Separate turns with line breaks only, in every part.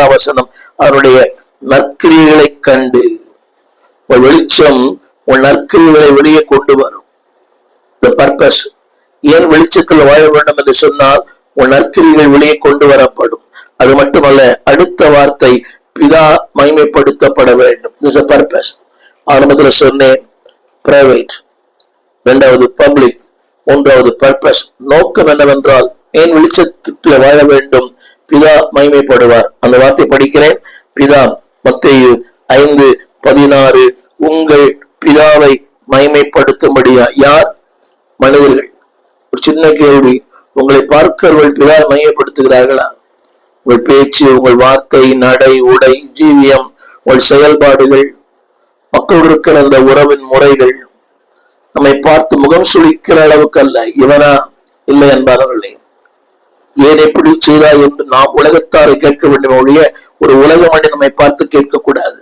2 வசனம், அவருடைய நற்கிரியைகளை கண்டு. வெளிச்சம் உன் நற்கிரியைகளை வெளியே கொண்டு வரும். The purpose. ஏன் வெளிச்சத்தில் வாழ வேண்டும் என்று சொன்னால் உன் நற்கிரியைகள் வெளியே கொண்டு வரப்படும். அது மட்டுமல்ல, அடுத்த வார்த்தை பிதா மகிமைப்படுத்தப்பட வேண்டும். This is a purpose. ஆரம்பத்தில் சொன்னேன் பிரைவேட், 2வது பப்ளிக், 3வது பர்பஸ். நோக்கம் என்னவென்றால் ஏன் வெளிச்சத்தில் வாழ வேண்டும்? பிதா மகிமைப்படுவார். அந்த வார்த்தை படிக்கிறேன். பிதா, மத்தேயு 5:16, உங்கள் பிதாவை மகிமைப்படுத்தும்படியா. யார்? மனிதர்கள். ஒரு சின்ன கேள்வி, உங்களை பார்க்கிறவர்கள் பிதா மையப்படுத்துகிறார்களா? உங்கள் பேச்சு, உங்கள் வார்த்தை, நடை, உடை, ஜீவியம், உங்கள் செயல்பாடுகள், மக்கள் இருக்கிற அந்த உறவின் முறைகள் நம்மை பார்த்து முகம் சுளிக்கிற அளவுக்கு அல்ல. இவனா இல்லை என்பார்களே. ஏன் எப்படி செய்தாய் என்று நாம் உலகத்தாரை கேட்க வேண்டும் ஒழிய ஒரு உலக மனிதன் நம்மை பார்த்து கேட்கக்கூடாது.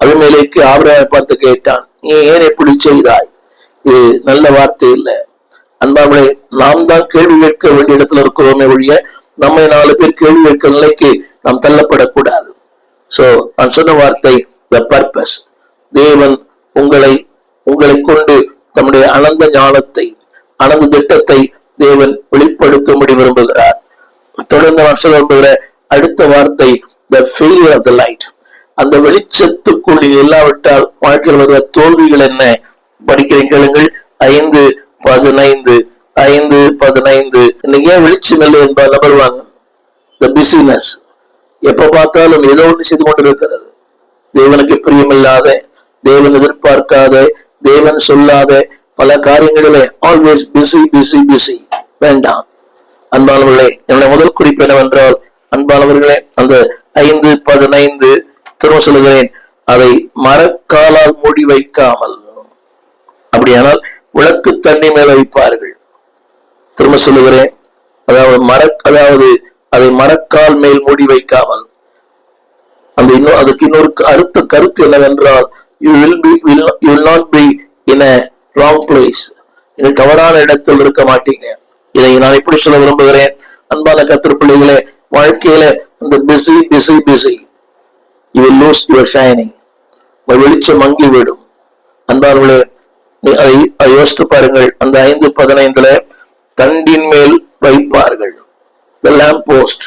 அபிமெலேக்கு ஆபிரகாமை பார்த்து கேட்டான், நீ ஏன் எப்படி செய்தாய்? இது நல்ல வார்த்தை இல்லை. அன்பார்களே, நாம் தான் கேள்வி கேட்க வேண்டிய இடத்துல இருக்கிறோமே ஒழிய நம்மை 4 பேர் கேள்வி கேட்கிற நிலைக்கு நாம் தள்ளப்படக்கூடாது. சோ நான் சொன்ன வார்த்தை த பர்பஸ். தேவன் உங்களை கொண்டு தம்முடைய அனந்த ஞானத்தை, அனந்த திட்டத்தை தேவன் வெளிப்படுத்தும்படி விரும்புகிறார். தொடர்ந்து நான் சொல்ல விரும்புகிற அடுத்த வார்த்தை the failure of the light. அந்த வெளிச்சத்துக்குள் இல்லாவிட்டால் வாழ்க்கையில் வருகிற தோல்விகள் என்ன? படிக்கிறேன் கேளுங்கள். 5:15. இன்னைக்கு ஏன் வெளிச்சம் இல்லை என்பார் நபருவாங்க. the busyness. எப்ப பார்த்தாலும் ஏதோ ஒன்று செய்து கொண்டிருக்கிறது. தேவனுக்கு பிரியமில்லாத, தேவன் எதிர்பார்க்காத, தேவன் சொல்லாத பல காரியங்களிலே ஆல்வேஸ் பிஸி. வேண்டாம் அன்பானவர்களே. என்னுடைய முதல் குறிப்பு என்னவென்றால், அன்பானவர்களே, அந்த 5:15 திரும்ப சொல்லுகிறேன், அதை மரக்காலால் மூடி வைக்காமல். அப்படியானால் விளக்கு தண்ணி மேல வைப்பார்கள். திரும்ப சொல்லுகிறேன், அதாவது அதை மரக்கால் மேல் மூடி வைக்காமல். அதுக்கு இன்னொரு கருத்து என்னவென்றால், you will not be in a wrong place. நீங்கள் தவறான இடத்தில் இருக்க மாட்டீங்க. இதை நான் எப்படி சொல்ல விரும்புகிறேன்? அன்பான கர்த்தர் பிள்ளைகளே, வாழ்க்கையில இந்த busy you will lose your shining. வெளிச்சம் மங்கிவிடும். அன்பானவர்களே, அதை யோசித்து பாருங்கள். அந்த 5:15 தண்டின் மேல் வைப்பார்கள். the lamp post.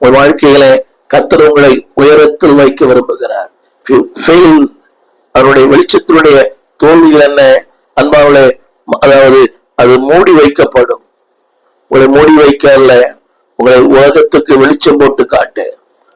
உங்கள் வாழ்க்கையில கர்த்தர் உங்களை உயரத்தில் வைக்க விரும்புகிறார். அவருடைய வெளிச்சத்தினுடைய தோல்விகள் என்ன? அன்பாவளே, அதாவது அது மூடி வைக்கப்படும். உங்களை மூடி வைக்க அல்ல, உங்களை உலகத்துக்கு வெளிச்சம் போட்டு காட்டு.